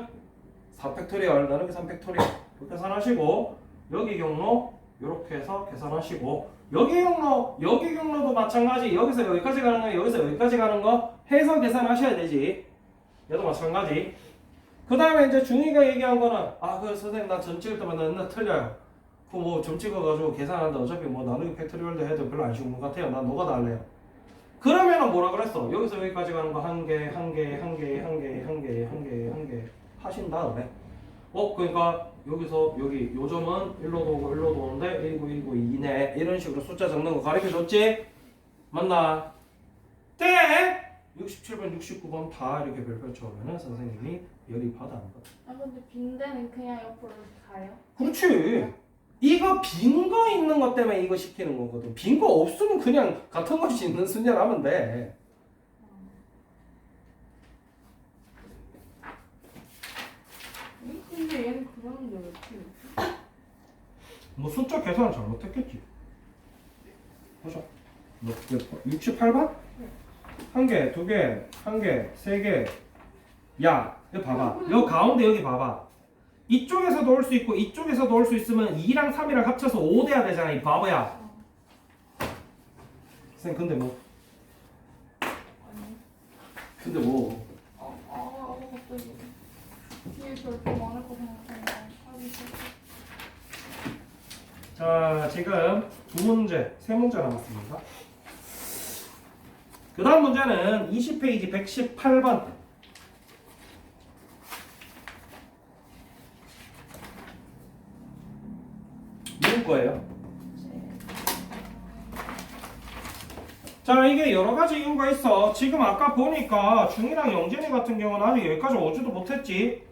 S1: 4팩토리얼 나누기 3팩토리얼 이렇게 계산하시고 여기 경로 이렇게 해서 계산하시고 여기 경로도 마찬가지. 여기서 여기까지 가는 거, 여기서 여기까지 가는 거 해서 계산하셔야 되지. 얘도 마찬가지. 그 다음에 이제 중이가 얘기한 거는 그 선생님 나 점 찍을 때마다 맨날 틀려요. 그 뭐 점 찍어가지고 계산하는데 어차피 뭐 나누기 팩토리얼도 해도 별로 안 쉬운 것 같아요. 난 너가 다 할래요. 그러면은 뭐라 그랬어? 여기서 여기까지 가는 거 한 개 하신 다음에 그러니까 여기서 여기 요 점은 일로 도는데 1919 2네 이런 식으로 숫자 적는 거 가르쳐줬지? 맞나? 땡! 67번 69번 다 이렇게 별표 쳐오면은 선생님이 열입하다 안 받아.
S3: 근데 빈대는 그냥 옆으로 가요?
S1: 그렇지. 이거 빈 거 있는 것 때문에 이거 시키는 거거든. 빈 거 없으면 그냥 같은 것이 있는 순열하면 돼.
S3: 근데 얘는 그러는데 왜 이렇게?
S1: 뭐 숫자 계산을 잘못했겠지. 보자. 68번? 한 개, 두 개, 한 개, 세 개. 야, 여기 봐봐. 여기 가운데 여기 봐봐. 이쪽에서도 올 수 있고 이쪽에서도 올 수 있으면 2랑 3이랑 합쳐서 5 돼야 되잖아. 이 바보야. 선생님 근데 뭐?
S3: 아니.
S1: 근데 뭐?
S3: 갑자기 뒤에 별거 많을 거 생각하니까 하기 싫어.
S1: 자, 지금 두 문제, 세 문제 남았습니다. 그 다음 문제는 20페이지 118번. 누구 거예요? 자, 이게 여러 가지 이유가 있어. 지금 아까 보니까 중이랑 영진이 같은 경우는 아직 여기까지 오지도 못했지.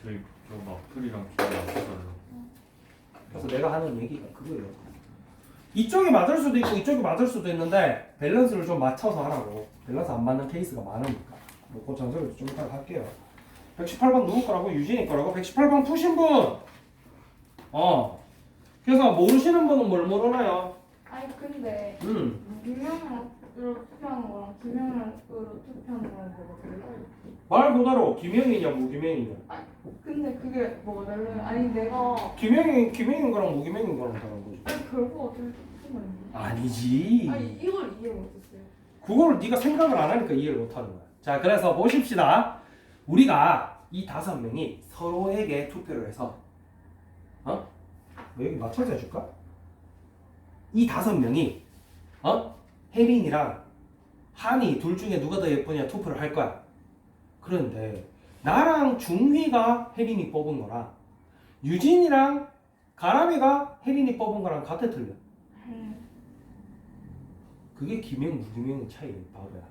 S4: 저희 저 마플이랑 기분 안 달라.
S1: 그래서 내가 하는 얘기가 그거예요. 이쪽이 맞을 수도 있고 이쪽이 맞을 수도 있는데 밸런스를 좀 맞춰서 하라고. 밸런스 안 맞는 케이스가 많으니까. 그 전설을 좀 이따가 할게요. 118번 누구 거라고? 유진이 거라고? 118번 푸신 분! 그래서 모르시는 분은 뭘 모르나요?
S3: 아니 근데
S1: 음.
S3: 김영으로 투표하는 거랑 김영으로 투표하는 거랑 뭐가 달라요?
S1: 말 그대로 김영이냐 무김영이냐.
S3: 근데 그게 뭐가 달라요? 아니 내가
S1: 김영인 거랑 무김영인 거랑 다른 거지.
S3: 아니 결과가 어떻게 투표가 있는
S1: 아니지.
S3: 아니 이걸 이해 못했어요.
S1: 그거를 네가 생각을 안 하니까 이해를 못 하는 거야. 자, 그래서 보십시다. 우리가 이 5명이 서로에게 투표를 해서 뭐 여기 맞춰서 해줄까? 이 5명이 혜민이랑 한이 둘 중에 누가 더 예쁘냐 투표를 할 거야. 그런데 나랑 중휘가 혜린이 뽑은 거랑 유진이랑 가람이가 혜린이 뽑은 거랑 같아 틀려. 그게 김영 무김영의 차이야, 바보야.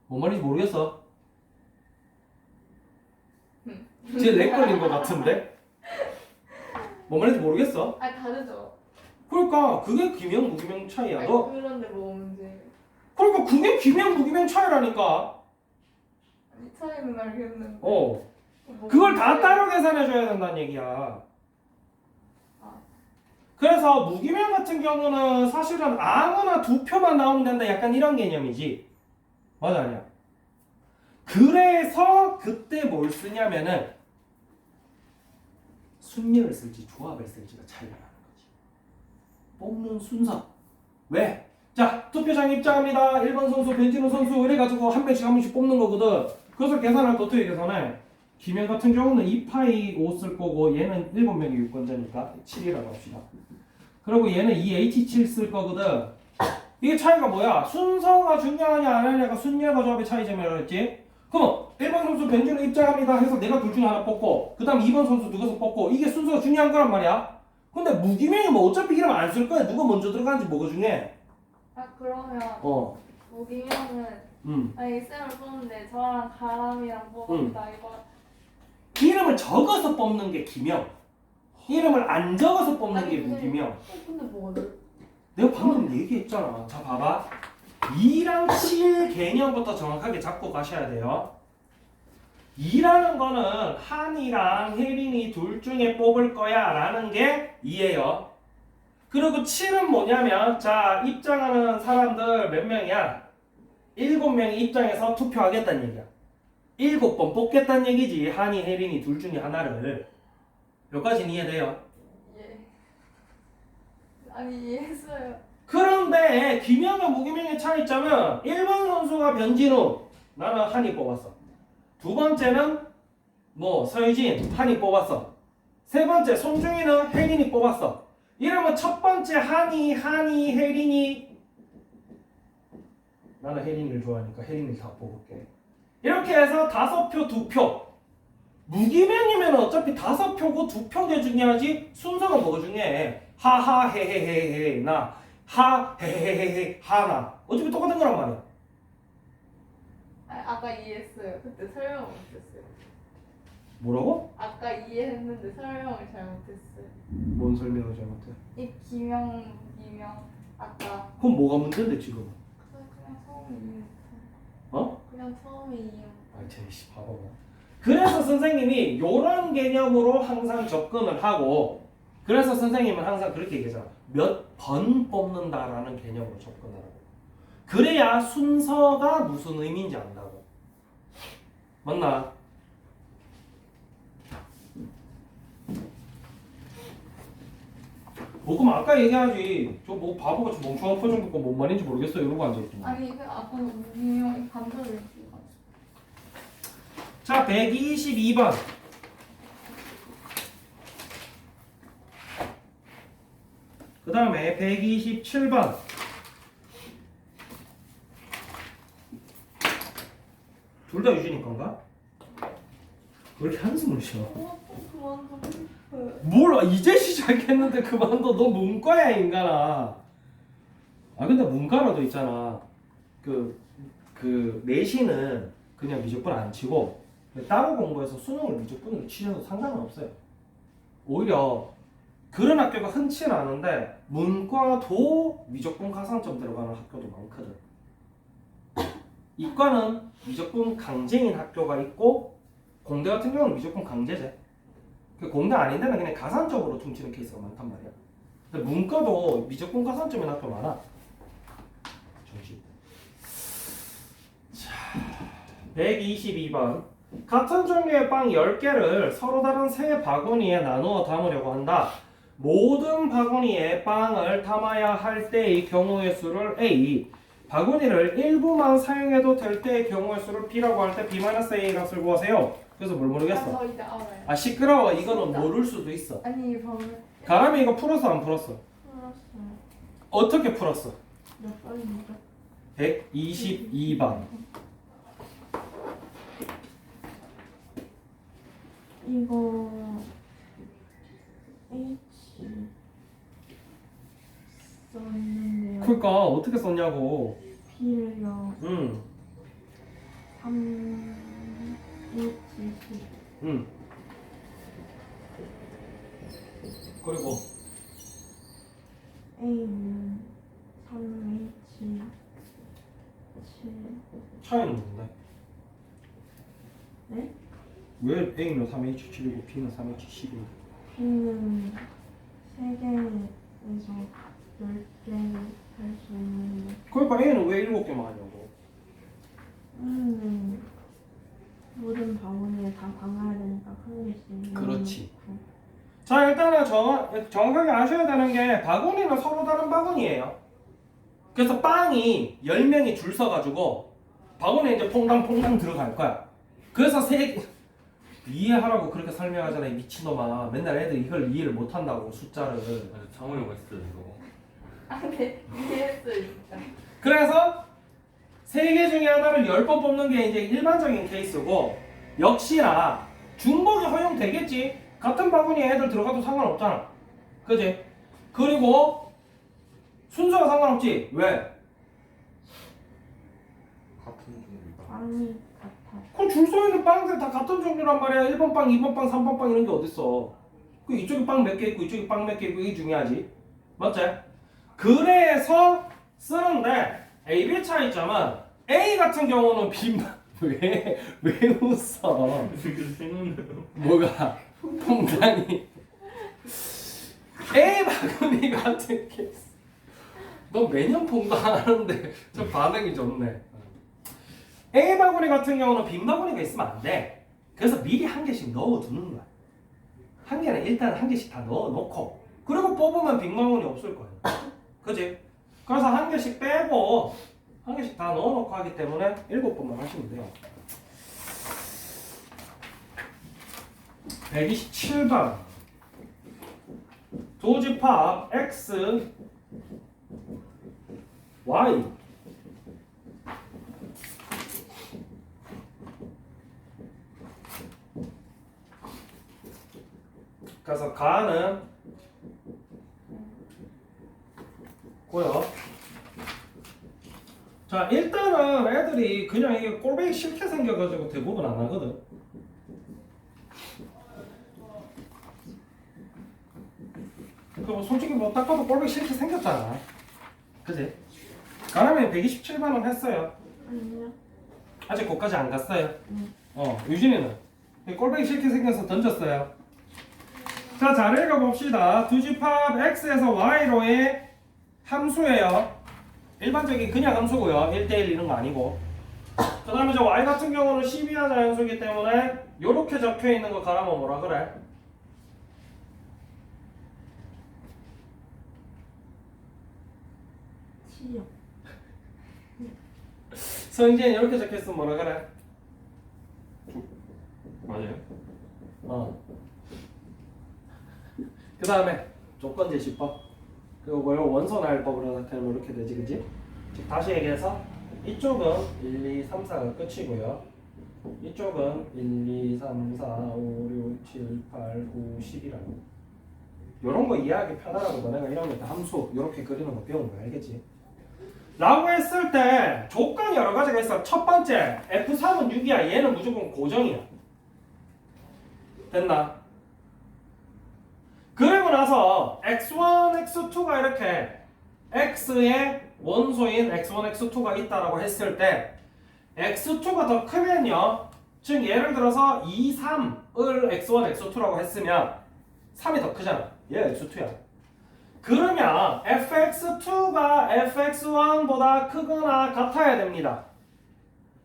S1: 뭔 말인지 모르겠어? 쟤 렉 걸린 거 같은데? 뭔 말인지 모르겠어?
S3: 아니 다르죠.
S1: 그러니까 그게 김영 무김영 차이야.
S3: 아니,
S1: 너
S3: 그런데 뭐 문제?
S1: 그러니까 그게 김영 무김영 차이라니까.
S3: 이 차이는 알겠는데.
S1: 어.
S3: 뭐
S1: 그걸 다
S3: 문제?
S1: 따로 계산해 줘야 된다는 얘기야.
S3: 아.
S1: 그래서 무기명 같은 경우는 사실은 아무나 2표만 나오면 된다. 약간 이런 개념이지. 맞아 아니야? 그래서 그때 뭘 쓰냐면은 순열을 쓸지 조합을 쓸지가 차이가 나는 거지. 뽑는 순서. 왜? 자, 투표장 입장합니다. 1번 선수, 변진우 선수 이래가지고 한 명씩 뽑는 거거든. 그것을 계산할 때 어떻게 계산해? 김현 같은 경우는 2파이 5 쓸 거고 얘는 7명이 유권자니까 7이라고 합시다. 그리고 얘는 2H7 쓸 거거든. 이게 차이가 뭐야? 순서가 중요하냐 안 하냐가 순열과 조합의 차이점이라고 했지? 그럼 1번 선수 변진우 입장합니다 해서 내가 둘 중에 하나 뽑고 그 다음 2번 선수 누가서 뽑고 이게 순서가 중요한 거란 말이야. 근데 무기명이 뭐 어차피 이름 안 쓸 거야. 누가 먼저 들어가는지 뭐가 중요해?
S3: 아 그러면 무기명은 아니 쌤을 뽑는데 저랑 가람이랑 뽑았다 이거.
S1: 이름을 적어서 뽑는 게 기명. 이름을 안 적어서 뽑는 게 무기명.
S3: 근데 뭐가 돼?
S1: 내가 방금 얘기했잖아. 자, 봐봐. 2랑 7 개념부터 정확하게 잡고 가셔야 돼요. 2라는 거는 한이랑 혜린이 둘 중에 뽑을 거야 라는 게 2예요. 그리고 7은 뭐냐면 자, 입장하는 사람들 몇 명이야? 7명이 입장해서 투표하겠다는 얘기야. 7번 뽑겠다는 얘기지. 한이, 혜린이 둘 중에 하나를. 여기까지는 이해돼요?
S3: 예. 아니 이해했어요.
S1: 그런데 기명과 무기명의 차이점은 1번 선수가 변진우, 나는 한이 뽑았어. 두 번째는 서유진, 한이 뽑았어. 세 번째 손중이는 혜린이 뽑았어. 이러면 첫 번째 한이, 혜린이, 나는 혜린이를 좋아하니까 혜린이를 다 뽑을게. 이렇게 해서 5표, 2표. 무기명이면 어차피 5표고 2표가 중요하지 순서가 뭐가 중요해? 하하 헤헤헤헤 나 하 헤헤헤헤 하나 어차피 똑같은 거란 말이야.
S3: 아까 이해했어요. 그때 설명 못했어요.
S1: 뭐라고?
S3: 아까 이해했는데 설명을 잘못했어요.
S1: 뭔 설명을 잘못해?
S3: 이 기명 아까
S1: 그럼 뭐가 문제인데 지금?
S3: 그냥 처음에 이해. 그냥 처음에 이해.
S1: 아이 제이씨 바보가. 그래서 선생님이 요런 개념으로 항상 접근을 하고 그래서 선생님은 항상 그렇게 얘기하잖아. 몇 번 뽑는다라는 개념으로 접근하라고. 그래야 순서가 무슨 의미인지 안다고. 맞나? 그럼 아까 얘기하지. 저 바보같이 멍청한 표정 듣고 뭔 말인지 모르겠어 이러고 앉아있더만.
S3: 아니 아까 무기명 반대로 얘기해가지고.
S1: 자, 122번. 그 다음에 127번. 둘 다 유진이 건가? 왜 이렇게 한숨을 쉬어?
S3: 그만 좀 싶어요.
S1: 몰라, 이제 시작했는데 그만둬. 너 문과야 인간아. 근데 문과라도 있잖아. 그 내신은 그냥 미적분 안 치고 따로 공부해서 수능을 미적분으로 치셔도 상관은 없어요. 오히려 그런 학교가 흔치는 않은데 문과도 미적분 가산점 들어가는 학교도 많거든. 이과는 미적분 강제인 학교가 있고 공대 같은 경우는 미적분 강제제. 그 공대 아닌 데는 그냥 가산점으로 퉁치는 케이스가 많단 말이야. 근데 문과도 미적분 가산점인 학교 많아. 정시. 자, 122번. 같은 종류의 빵 10개를 서로 다른 세 바구니에 나누어 담으려고 한다. 모든 바구니에 빵을 담아야 할 때의 경우의 수를 A, 바구니를 일부만 사용해도 될 때의 경우의 수를 B라고 할 때 B-A 값을 구하세요. 그래서 뭘 모르겠어?
S3: 저 이제 알아요.
S1: 아 시끄러워. 이거는
S3: 진짜?
S1: 모를 수도 있어.
S3: 아니 방금
S1: 가람이 이거 풀었어 안 풀었어?
S2: 풀었어요.
S1: 어떻게 풀었어?
S2: 몇 번이죠?
S1: 122번.
S2: 이거 H 썼는데요.
S1: 그러니까 어떻게 썼냐고.
S2: B를요. 3 H
S1: 그리고
S2: A는 3 H 7
S1: 차이는 뭔데?
S2: 네?
S1: 왜 A는 3H7이고 B는 3H10인데?
S2: B는 3개에서 10개를 할 수 있는데
S1: 그러니까 A는 왜 7개만 하냐고.
S2: B는 모든 바구니에 다 담아야 되니까 한 개씩.
S1: 그렇지. 자 일단은 정확하게 아셔야 되는 게 바구니는 서로 다른 바구니예요. 그래서 빵이 10명이 줄 서가지고 바구니에 이제 퐁당퐁당 들어갈 거야. 그래서 이해하라고 그렇게 설명하잖아 이 미친놈아. 맨날 애들 이걸 이해를 못한다고 숫자를.
S4: 창호이가 있어 이거.
S3: 안돼 이해했어요 진짜.
S1: 그래서 3개 중에 하나를 10번 뽑는 게 이제 일반적인 케이스고 역시나 중복이 허용되겠지. 같은 바구니에 애들 들어가도 상관없잖아. 그지? 그리고 순서가 상관없지. 왜?
S4: 같은 종류다.
S2: 빵이 같아.
S1: 그럼 줄 서 있는 빵들 다 같은 종류란 말이야. 1번 빵, 2번 빵, 3번 빵 이런 게 어딨어. 그 이쪽에 빵 몇 개 있고 이쪽에 빵 몇 개 있고 이게 중요하지. 맞지? 그래서 쓰는데 A, B 차이점은 A 같은 경우는 왜 웃어? 뭐가? 통장이 A 바구니 같은 케이스. 너 매년 퐁당하는데 저 반응이 좋네. A 바구니 같은 경우는 빈 바구니가 있으면 안 돼. 그래서 미리 한 개씩 넣어두는 거야. 한 개는 일단 한 개씩 다 넣어놓고 그리고 뽑으면 빈 바구니 없을 거야. 그지? 그래서 한 개씩 빼고 한 개씩 다 넣어놓고 하기 때문에 7번만 하시면 돼요. 127번 도집합 X, Y 그래서 가는 고요. 자 일단은 애들이 그냥 이게 꼴보기 싫게 생겨가지고 대부분 안 하거든. 그 솔직히 뭐 딱 봐도 꼴보기 싫게 생겼잖아. 그지? 가람이 127번은 했어요.
S2: 아니요.
S1: 아직 거기까지 안 갔어요. 유진이는 꼴보기 싫게 생겨서 던졌어요. 자, 잘 읽어봅시다. 두 집합 X에서 Y로의 함수예요. 일반적인 그냥 함수고요. 1대1 이런 거 아니고. 그 다음에 저 Y 같은 경우는 12하 자연수이기 때문에 요렇게 적혀있는 거 가라면 뭐라 그래?
S2: 치요.
S1: 성진 이렇게 적혀있으면 뭐라 그래?
S4: 맞아요?
S1: 그 다음에 조건 제시법. 그리고 뭐 원소날법으로 나타내면 이렇게 되지, 그지? 즉 다시 얘기해서 이쪽은 1, 2, 3, 4가 끝이고요. 이쪽은 1, 2, 3, 4, 5, 6, 7, 8, 9, 10이라고. 요런 거 이해하기 편하라고 너네가 1학년 때 함수 요렇게 그리는 거 배운 거 알겠지? 라고 했을 때 조건이 여러 가지가 있어. 첫 번째 F3은 6이야. 얘는 무조건 고정이야. 됐나? 그리고 나서 x1, x2가 이렇게 x의 원소인 x1, x2가 있다라고 했을 때 x2가 더 크면요. 즉 예를 들어서 2, 3을 x1, x2라고 했으면 3이 더 크잖아. 얘 x2야. 그러면 fx2가 fx1보다 크거나 같아야 됩니다.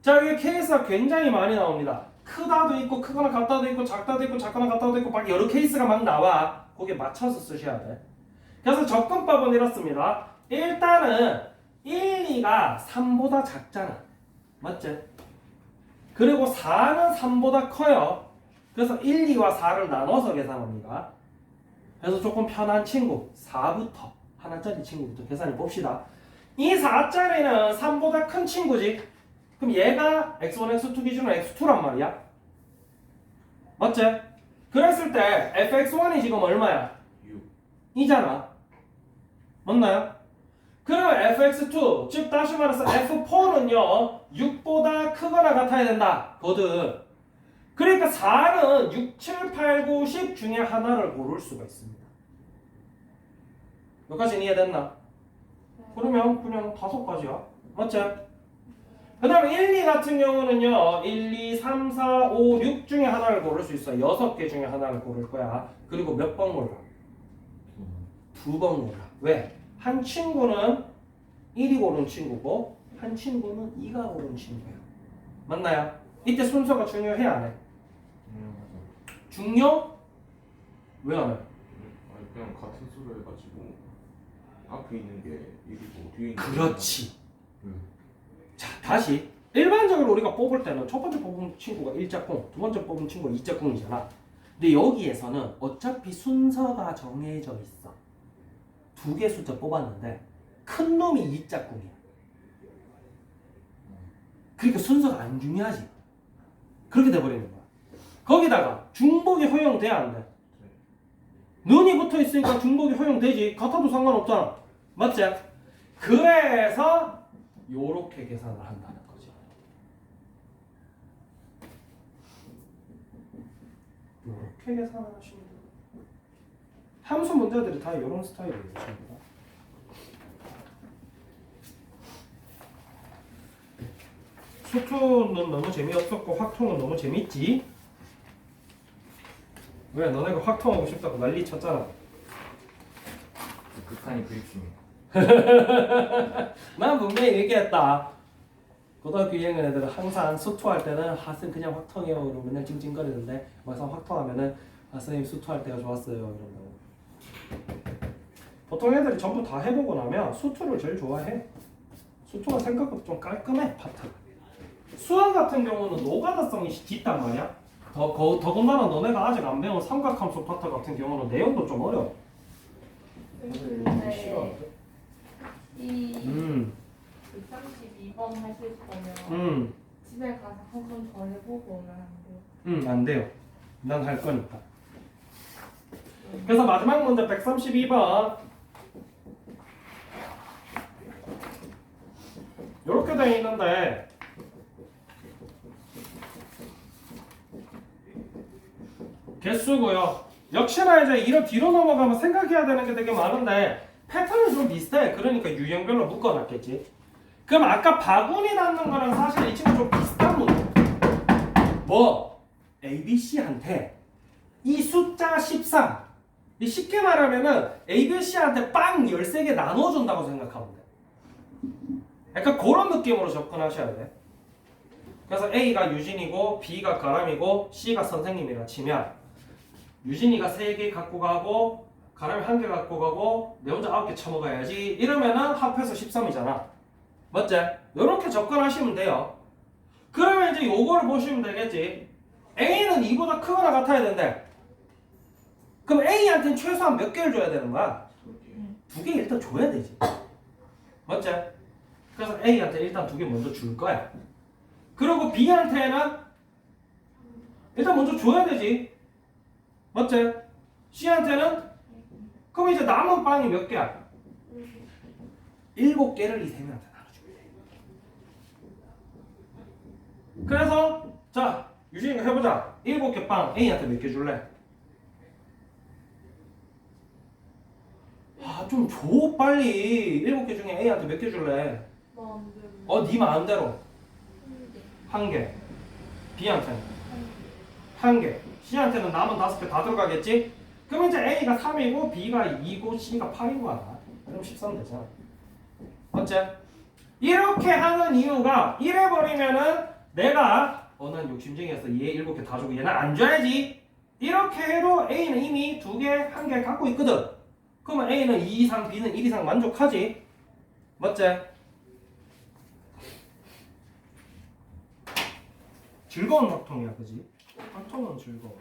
S1: 자, 여기 케이스가 굉장히 많이 나옵니다. 크다도 있고 크거나 같다도 있고 작다도 있고 작거나 같다도 있고 막 여러 케이스가 막 나와. 거기에 맞춰서 쓰셔야 돼. 그래서 접근법은 이렇습니다. 일단은 1, 2가 3보다 작잖아. 맞지? 그리고 4는 3보다 커요. 그래서 1, 2와 4를 나눠서 계산합니다. 그래서 조금 편한 친구 4부터 하나짜리 친구부터 계산해 봅시다. 이 4짜리는 3보다 큰 친구지. 그럼 얘가 x1, x2 기준으로 x2란 말이야. 맞지? 그랬을 때 fx1이 지금 얼마야?
S4: 6.
S1: 이잖아. 맞나요? 그러면 fx2 즉 다시 말해서 f4는요 6보다 크거나 같아야 된다 거든. 그러니까 4는 6, 7, 8, 9, 10 중에 하나를 고를 수가 있습니다. 여기까지 이해됐나? 그러면 그냥 5가지야. 맞지? 그 다음에 1, 2 같은 경우는요 1, 2, 3, 4, 5, 6 중에 하나를 고를 수 있어. 6개 중에 하나를 고를 거야. 그리고 몇 번 골라? 2번 골라. 왜? 한 친구는 1이 고른 친구고 한 친구는 2가 고른 친구예요. 맞나요? 이때 순서가 중요해 안 해? 중요? 왜 안 해?
S4: 아니 그냥 같은 수로 해가지고 앞에 있는 게 1이고 뒤에 있는
S1: 그렇지.
S4: 게
S1: 자, 다시 일반적으로 우리가 뽑을 때는 첫 번째 뽑은 친구가 1짝꿍, 두 번째 뽑은 친구가 2짝꿍이잖아. 근데 여기에서는 어차피 순서가 정해져 있어. 2개 숫자 뽑았는데 큰 놈이 2짝꿍이야. 그러니까 순서가 안 중요하지. 그렇게 돼버리는 거야. 거기다가 중복이 허용돼 안 돼? 눈이 붙어 있으니까 중복이 허용되지. 같아도 상관없잖아. 맞지? 그래서 요렇게 계산을 한다는 거지. 요렇게 계산을 하시면 돼요. 함수 문제들이 다 이런 스타일이에요. 전부 다. 수투는 너무 재미없었고 확통은 너무 재밌지? 왜? 너네가 확통하고 싶다고 난리 쳤잖아.
S4: 극한이 그립습니다.
S1: 난 분명히 얘기했다. 고등학교 2학년 애들은 항상 수투할 때는 쌤 그냥 확통해요 그러고 맨날 찡찡거리는데 막상 확통하면은 선생님 수투할 때가 좋았어요 이런다고. 보통 애들이 전부 다 해보고 나면 수투를 제일 좋아해. 수투가 생각보다 좀 깔끔해 파트가. 수학 같은 경우는 노가다성이 짙단 말이야. 더군다나 너네가 아직 안 배운 삼각함수 파트 같은 경우는 내용도 좀 어려워.
S3: 근데 이 132번 하실 거면 집에 가서 한 번 더 해보고 오면 안 돼요?
S1: 안 돼요. 난 할 거니까. 그래서 마지막 문제 132번 이렇게 되어 있는데 개수고요. 역시나 이제 이런 뒤로 넘어가면 생각해야 되는 게 되게 많은데 패턴이 좀 비슷해. 그러니까 유형별로 묶어놨겠지. 그럼 아까 바구니 닫는 거랑 사실 이 친구 좀 비슷한 문제. 뭐? ABC한테 이 숫자 13 쉽게 말하면은 ABC한테 빵 13개 나눠준다고 생각하면 돼. 약간 그런 느낌으로 접근하셔야 돼. 그래서 A가 유진이고 B가 가람이고 C가 선생님이라 치면 유진이가 3개 갖고 가고 가람이 1개 갖고 가고 내 혼자 9개 처먹어야지 이러면은 합해서 13이잖아. 맞지? 이렇게 접근하시면 돼요. 그러면 이제 요거를 보시면 되겠지. A는 2보다 크거나 같아야 된대. 그럼 A한테는 최소한 몇 개를 줘야 되는 거야? 2개 일단 줘야 되지. 맞지? 그래서 A한테 일단 2개 먼저 줄 거야. 그리고 B한테는 일단 먼저 줘야 되지. 맞지? C한테는 그럼 이제 남은 빵이 몇 개야? 7개를 이 세 명한테 나눠주면 돼. 그래서 자 유진이가 해보자. 7개 빵 A한테 몇 개 줄래? 아, 좀 줘, 빨리. 7개 중에 A한테 몇 개 줄래?
S3: 마음대로.
S1: 네 마음대로.
S3: 한 개.
S1: 1개. B한테는
S3: 한 개.
S1: 1개. C한테는 남은 5개 다 들어가겠지? 그럼 이제 A가 3이고 B가 2고 C가 8인 거야. 그럼 13 되잖아. 어째? 이렇게 하는 이유가 이래버리면은 내가 난 욕심쟁이여서 얘 7개 다 주고 얘는 안 줘야지. 이렇게 해도 A는 이미 2개, 1개 갖고 있거든. 그러면 A는 2 이상, B는 1 이상 만족하지. 맞지? 즐거운 학통이야, 그지? 학통은 즐거워.